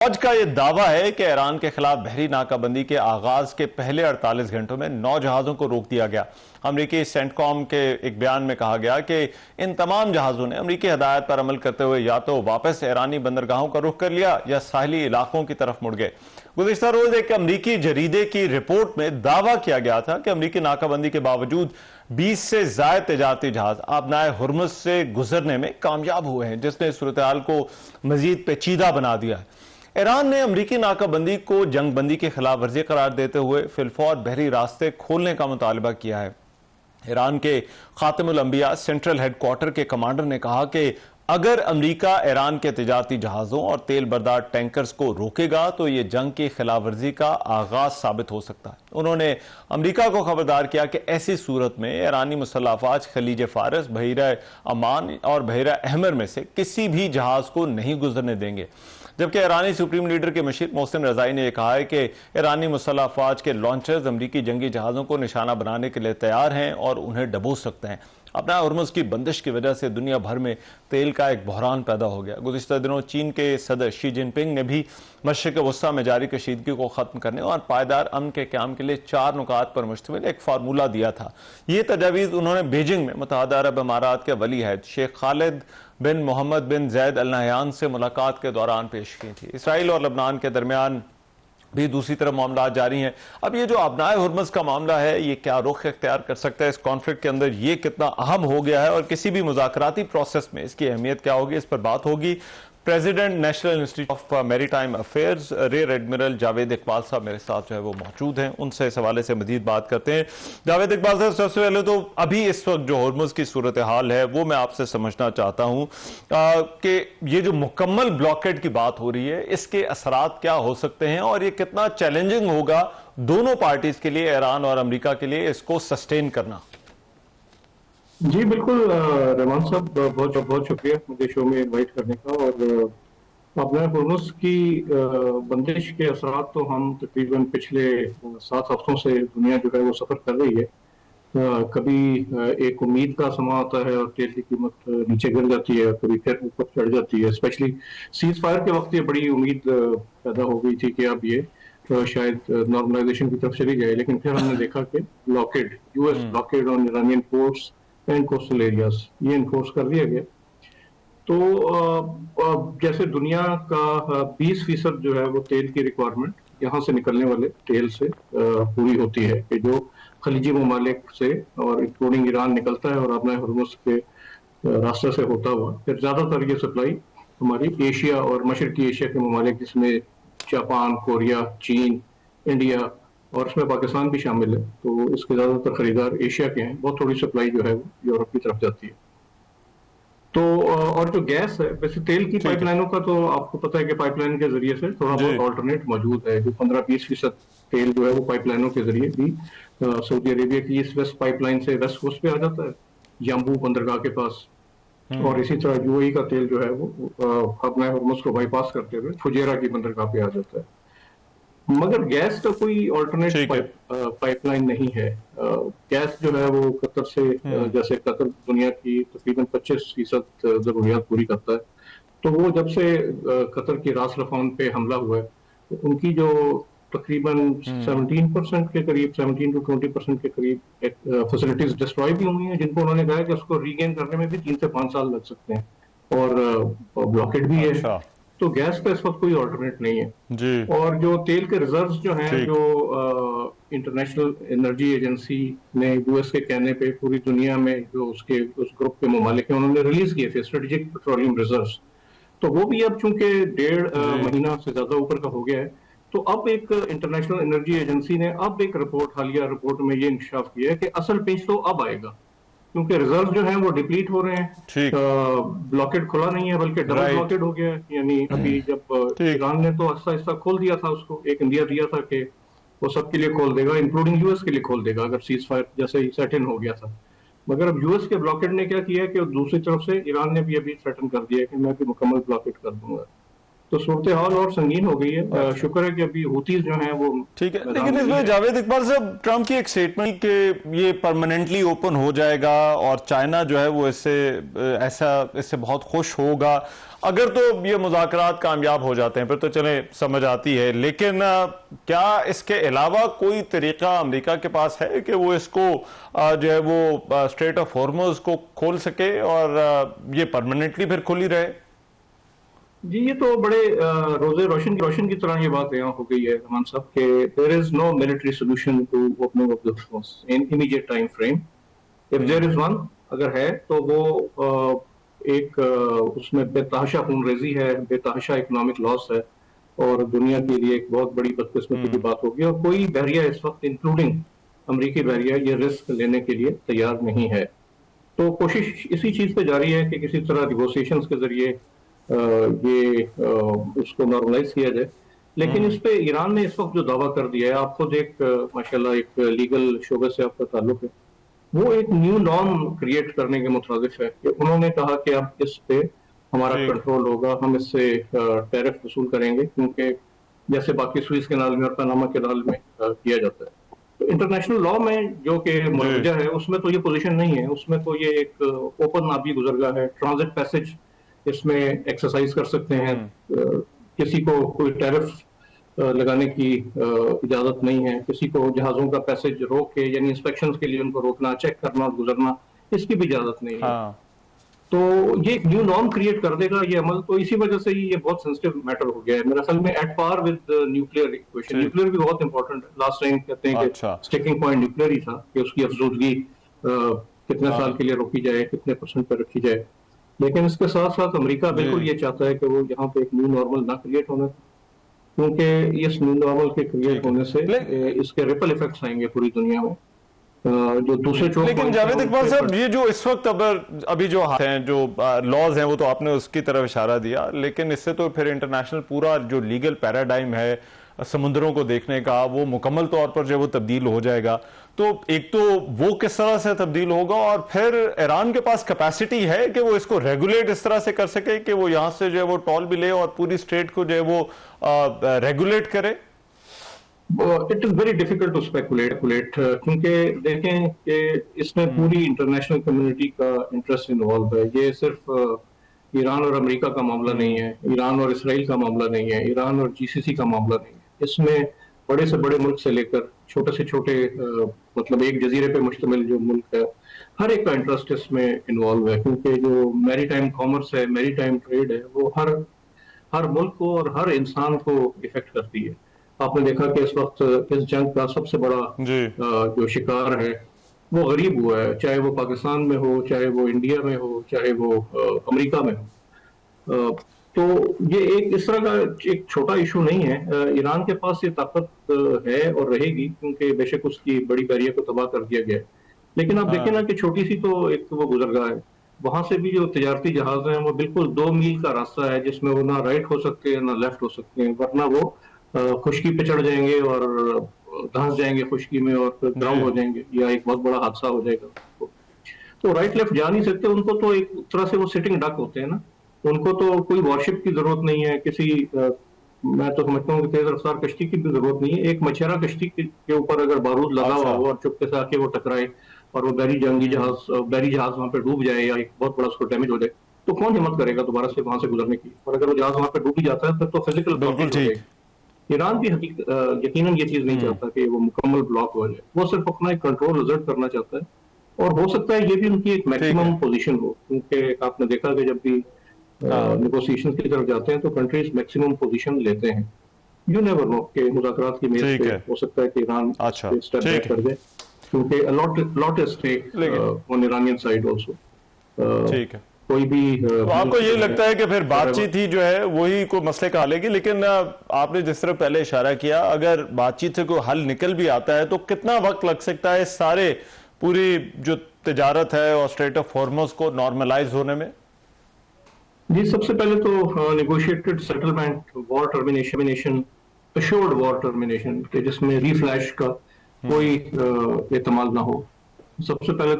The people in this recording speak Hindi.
फौज का यह दावा है कि ईरान के खिलाफ बहरी नाकाबंदी के आगाज के पहले 48 घंटों में 9 जहाजों को रोक दिया गया। अमरीकी सेंटकॉम के एक बयान में कहा गया कि इन तमाम जहाजों ने अमरीकी हदायत पर अमल करते हुए या तो वापस ईरानी बंदरगाहों का रुख कर लिया या साहिली इलाकों की तरफ मुड़ गए। गुज़िश्ता रोज एक अमरीकी जरीदे की रिपोर्ट में दावा किया गया था कि अमरीकी नाकाबंदी के बावजूद 20 से ज्यादा तिजारती जहाज आबनाए हुर्मुज़ से गुजरने में कामयाब हुए हैं, जिसने सूरत हाल को मजीद पेचीदा बना दिया है। ईरान ने अमरीकी नाकाबंदी को जंगबंदी की खिलाफ वर्जी करार देते हुए फिलफौर बहरी रास्ते खोलने का मुतालबा किया है। ईरान के खातिमुल अंबिया सेंट्रल हेडक्वार्टर के कमांडर ने कहा कि अगर अमरीका ईरान के तिजारती जहाज़ों और तेल बरदार टैंकर्स को रोकेगा तो यह जंग की खिलाफ वर्जी का आगाज साबित हो सकता है। उन्होंने अमरीका को खबरदार किया कि ऐसी सूरत में ईरानी मुसल्लह अफवाज खलीज फारस, बहरा अमान और बहरा अहमर में से किसी भी जहाज को नहीं गुजरने देंगे। जबकि ईरानी सुप्रीम लीडर के मुशीर मोहसिन रजाई ने यह कहा है कि ईरानी मुसल्लह अफवाज के लॉन्चर्स अमरीकी जंगी जहाज़ों को निशाना बनाने के लिए तैयार हैं और उन्हें डबोच सकते हैं। अपना हुर्मुज़ की बंदिश की वजह से दुनिया भर में तेल का एक बहरान पैदा हो गया। गुज़िश्ता दिनों चीन के सदर शी जिनपिंग ने भी मशरिक़ वस्ता में जारी कशीदगी को ख़त्म करने और पायदार अमन के क़याम के लिए 4 नुकात पर मुश्तमिल एक फार्मूला दिया था। ये तजावीज़ उन्होंने बीजिंग में मुत्तहदा अरब अमारात के वली अहद शेख खालिद बिन मोहम्मद बिन जैद अल नहयान से मुलाकात के दौरान पेश की थी। इसराइल और लबनान के दरमियान भी दूसरी तरफ मामला जारी हैं। अब ये जो आबनाए हुर्मुज़ का मामला है, ये क्या रुख इख्तियार कर सकता है इस कॉन्फ्लिक्ट के अंदर, ये कितना अहम हो गया है और किसी भी मुज़ाकराती प्रोसेस में इसकी अहमियत क्या होगी, इस पर बात होगी। President national institute of maritime affairs rear admiral Javed Iqbal साहब मेरे साथ जो है वो मौजूद हैं, उनसे इस हवाले से मजीद बात करते हैं। जावेद इकबाल साहब, सबसे पहले तो अभी इस वक्त जो हुर्मुज़ की सूरत हाल है वो मैं आपसे समझना चाहता हूँ कि ये जो मुकम्मल ब्लॉकेड की बात हो रही है, इसके असरात क्या हो सकते हैं और ये कितना चैलेंजिंग होगा दोनों पार्टीज के लिए, ईरान और अमरीका के लिए, इसको सस्टेन करना। जी बिल्कुल रहमान साहब, बहुत बहुत शुक्रिया मुझे शो में इनवाइट करने का। और अपने हुर्मुज़ की बंदिश के असरात तो हम तकरीबन पिछले 7 हफ्तों से दुनिया जो है वो सफ़र कर रही है। कभी एक उम्मीद का समा आता है और तेल की कीमत नीचे गिर जाती है, कभी फिर ऊपर चढ़ जाती है। स्पेशली सीज फायर के वक्त ये बड़ी उम्मीद पैदा हो गई थी कि अब ये शायद नॉर्मलाइजेशन की तरफ चली जाए, लेकिन फिर हमने देखा कि blockade, US blockade on Iranian ports and coastal areas, ये इन्फोर्स कर दिया गया। तो जैसे दुनिया का 20% जो है वो तेल की रिक्वायरमेंट यहाँ से निकलने वाले तेल से पूरी होती है, कि जो खलीजी ममालिक से और इंक्लूडिंग ईरान निकलता है और अपने हुर्मुज़ के रास्ते से होता हुआ फिर ज़्यादातर ये सप्लाई हमारी एशिया और मशरकी एशिया के ममालिक, जिसमें जापान, कोरिया, चीन, इंडिया और इसमें पाकिस्तान भी शामिल है, तो इसके ज़्यादातर खरीदार एशिया के हैं। बहुत थोड़ी सप्लाई जो है वो यूरोप की तरफ जाती है। तो और जो गैस है, वैसे तेल की पाइपलाइनों का तो आपको पता है कि पाइपलाइन के जरिए से थोड़ा बहुत ऑल्टरनेट मौजूद है। जो 15-20% तेल जो है वो पाइपलाइनों के जरिए भी सऊदी अरेबिया की ईस्ट वेस्ट पाइपलाइन से वेस्ट कोस्ट पे आ जाता है, यम्बू बंदरगाह के पास। और इसी तरह यूएई का तेल जो है वो अपना हुर्मुज़ को बाईपास करते हुए फुजेरा की बंदरगाह पे आ जाता है। मगर गैस का कोई ऑल्टरनेट पाइपलाइन नहीं है। गैस जो है वो कतर से, जैसे कतर दुनिया की तकरीबन 25% जरूरियात पूरी करता है, तो वो जब से कतर की रास लफान पे हमला हुआ है, तो उनकी जो तकरीबन 17% के करीब, 17 to 20% के करीब फैसिलिटीज डिस्ट्रॉय भी हुई हैं, जिनको उन्होंने कहा कि उसको रीगेन करने में भी 3 से 5 साल लग सकते हैं, और ब्लॉकेड भी है। तो गैस का इस वक्त कोई ऑल्टरनेट नहीं है जी। और जो तेल के रिजर्व्स जो हैं, जो इंटरनेशनल एनर्जी एजेंसी ने यूएस के कहने पे पूरी दुनिया में जो उसके उस ग्रुप के ममालिक हैं उन्होंने रिलीज किए थे स्ट्रेटेजिक पेट्रोलियम रिजर्व्स, तो वो भी अब चूंकि 1.5 महीना से ज्यादा ऊपर का हो गया है, तो अब एक इंटरनेशनल एनर्जी एजेंसी ने अब एक रिपोर्ट, हालिया रिपोर्ट में ये इंकशाफ किया है कि असल पिंच तो अब आएगा, क्योंकि रिजर्व जो है वो डिप्लीट हो रहे हैं। ब्लॉकेड खुला नहीं है बल्कि डबल ब्लॉकेड हो गया है। यानी अभी जब ईरान ने तो आहिस्ता आहिस्ता खोल दिया था उसको, एक इंडिया दिया था कि वो सबके लिए खोल देगा, इंक्लूडिंग यूएस के लिए खोल देगा अगर सीज फायर जैसे ही सेट इन हो गया था। मगर अब यूएस के ब्लॉकेड ने क्या किया है कि दूसरी तरफ से ईरान ने भी अभी थ्रेटन कर दिया है कि मैं भी मुकम्मल ब्लॉकेड कर दूंगा। तो सूरत हाल और संगीन हो गई है। शुक्र है कि अभी हुतीज जो हैं वो ठीक है, लेकिन इसमें जावेद इकबाल साहब, ट्रंप की एक स्टेटमेंट कि ये परमानेंटली ओपन हो जाएगा और चाइना जो है वो इससे बहुत खुश होगा, अगर तो ये मुज़ाकरात कामयाब हो जाते हैं फिर तो चले समझ आती है, लेकिन क्या इसके अलावा कोई तरीका अमेरिका के पास है कि वो इसको जो है वो स्ट्रेट ऑफ हॉर्मुज़ को खोल सके और ये परमानेंटली फिर खुली रहे? जी, ये तो बड़े रोजे रोशन की तरह ये बात यहाँ हो गई है रहमान साहब के there is no military solution to opening of the Hormuz in immediate time frame. If there is one, अगर है तो वो उसमें बेतहाशा खूनरेजी है, बेतहाशा इकोनॉमिक लॉस है और दुनिया के लिए एक बहुत बड़ी बदकिस्मती की बात होगी। और कोई बहरिया इस वक्त इंक्लूडिंग अमरीकी बहरिया ये रिस्क लेने के लिए तैयार नहीं है। तो कोशिश इसी चीज पे जारी है कि किसी तरह निगोशिएशंस के जरिए उसको नॉर्मलाइज किया जाए। लेकिन इस पे ईरान ने इस वक्त जो दावा कर दिया है, आप खुद एक माशाल्लाह एक लीगल शोबे से आपका ताल्लुक है, वो एक न्यू नॉर्म क्रिएट करने के मुताबिक है कि उन्होंने कहा कि अब इस पे हमारा कंट्रोल होगा, हम इससे टैरिफ वसूल करेंगे, क्योंकि जैसे बाकी स्विस कैनाल में और पनामा कैनाल में किया जाता है। तो इंटरनेशनल लॉ में जो कि मुरवजा है उसमें तो ये पोजीशन नहीं है, उसमें तो ये एक ओपन आबी गुजरगा है, ट्रांजिट पैसेज इसमें एक्सरसाइज कर सकते हैं। किसी को कोई टैरिफ लगाने की इजाजत नहीं है, किसी को जहाजों का पैसेज रोक के यानी इंस्पेक्शंस के लिए उनको रोकना, चेक करना और गुजरना, इसकी भी इजाजत नहीं है। हाँ। तो ये एक न्यू नॉर्म क्रिएट कर देगा ये अमल। तो इसी वजह से ही ये बहुत सेंसिटिव मैटर हो गया है मेरे ख्याल में, at par with nuclear equation. Nuclear भी बहुत इंपॉर्टेंट है। लास्ट टाइम कहते हैं कि स्टिकिंग पॉइंट न्यूक्लियर ही था कि उसकी अफजूदगी कितने साल के लिए रोकी जाए, कितने % पर रखी जाए। लेकिन इसके साथ साथ अमेरिका बिल्कुल ये चाहता है कि वो यहाँ पे एक न्यू नॉर्मल ना क्रिएट होने, क्योंकि इस न्यू नॉर्मल के क्रिएट होने से इसके रिपल इफेक्ट्स आएंगे पूरी दुनिया में। जो दूसरे लेकिन जावेद इकबाल साहब, ये जो इस वक्त अभी जो हैं, जो लॉज हैं, वो तो आपने उसकी तरफ इशारा दिया, लेकिन इससे तो फिर इंटरनेशनल पूरा जो लीगल पैराडाइम है समुद्रों को देखने का, वो मुकम्मल तौर पर जो वो तब्दील हो जाएगा। तो एक तो वो किस तरह से तब्दील होगा, और फिर ईरान के पास कैपेसिटी है कि वो इसको रेगुलेट इस तरह से कर सके कि वो यहाँ से जो है वो टॉल भी ले और पूरी स्टेट को जो है वो रेगुलेट करे? It is very difficult to speculate, क्योंकि देखें कि इसमें पूरी इंटरनेशनल कम्युनिटी का इंटरेस्ट इन्वॉल्व है। ये सिर्फ ईरान और अमेरिका का मामला नहीं है, ईरान और इसराइल का मामला नहीं है, ईरान और जीसीसी का मामला नहीं है। इसमें बड़े से बड़े मुल्क से लेकर छोटे से छोटे मतलब एक जजीरे पे मुश्तमिल जो मुल्क है, हर एक का इंटरेस्ट इसमें इन्वॉल्व है, क्योंकि जो मैरीटाइम कॉमर्स है, मैरीटाइम ट्रेड है, वो हर मुल्क को और हर इंसान को इफेक्ट करती है। आपने देखा कि इस वक्त इस जंग का सबसे बड़ा जो शिकार है वो गरीब हुआ है, चाहे वो पाकिस्तान में हो, चाहे वो इंडिया में हो, चाहे वो अमेरिका में हो। तो ये एक इस तरह का एक छोटा इशू नहीं है। ईरान के पास ये ताकत है और रहेगी, क्योंकि बेशक उसकी बड़ी बैरियर को तबाह कर दिया गया है, लेकिन आप देखें ना कि छोटी सी तो एक वो गुजरगाह है, वहां से भी जो तजारती जहाज हैं वो बिल्कुल 2 मील का रास्ता है, जिसमें वो ना राइट हो सकते हैं ना लेफ्ट हो सकते हैं, वरना वो खुश्की पे चढ़ जाएंगे और धंस जाएंगे खुश्की में और फिर ग्राउंड हो जाएंगे, या एक बहुत बड़ा हादसा हो जाएगा। तो राइट लेफ्ट जा नहीं सकते, उनको तो एक तरह से वो सिटिंग डक होते हैं ना, उनको तो कोई वॉरशिप की जरूरत नहीं है, मैं तो समझता हूँ कि तेज रफ्तार कश्ती की भी जरूरत नहीं है। एक मछेरा कश्ती के ऊपर अगर बारूद लगा हुआ हो और चुपके से आके वो टकराए और वो बैरी जहाज वहां पे डूब जाए या एक बहुत बड़ा उसको डैमेज हो जाए, तो कौन हिम्मत करेगा दोबारा से वहां से गुजरने की? और अगर वो जहाज वहां पे डूब ही जाता है फिर तो फिजिकल प्रॉब्लम हो जाएगी। ईरान भी यकीनन ये चीज नहीं चाहता कि वो मुकम्मल ब्लॉक हो जाए, वो सिर्फ अपना एक कंट्रोल रिजल्ट करना चाहता है, और हो सकता है ये भी उनकी एक मैक्सिमम पोजीशन हो, क्योंकि आपने देखा कि जब भी नेगोशिएशन की तरफ जाते हैं तो कंट्रीज मैक्सिमम पोजीशन लेते हैं। यू नेवर नो कि मुज़ाकरात की मेज पे हो सकता है कि ईरान स्टेप बैक कर दे, क्योंकि lot is stake on Iranian side also. ठीक है, कोई भी तो आपको ये लगता है कि फिर बातचीत ही जो है वही को मसले का हल लेगी? लेकिन आपने जिस तरह पहले इशारा किया, अगर बातचीत से कोई हल निकल भी आता है तो कितना वक्त लग सकता है सारे पूरी जो तिजारत है और स्ट्रेट ऑफ हॉर्मुज़ को नॉर्मलाइज होने में? जी, सबसे पहले तो negotiated settlement, war termination, assured war termination, जिसमें रीफ्लैश का कोई एहतमाल ना हो। सबसे पहले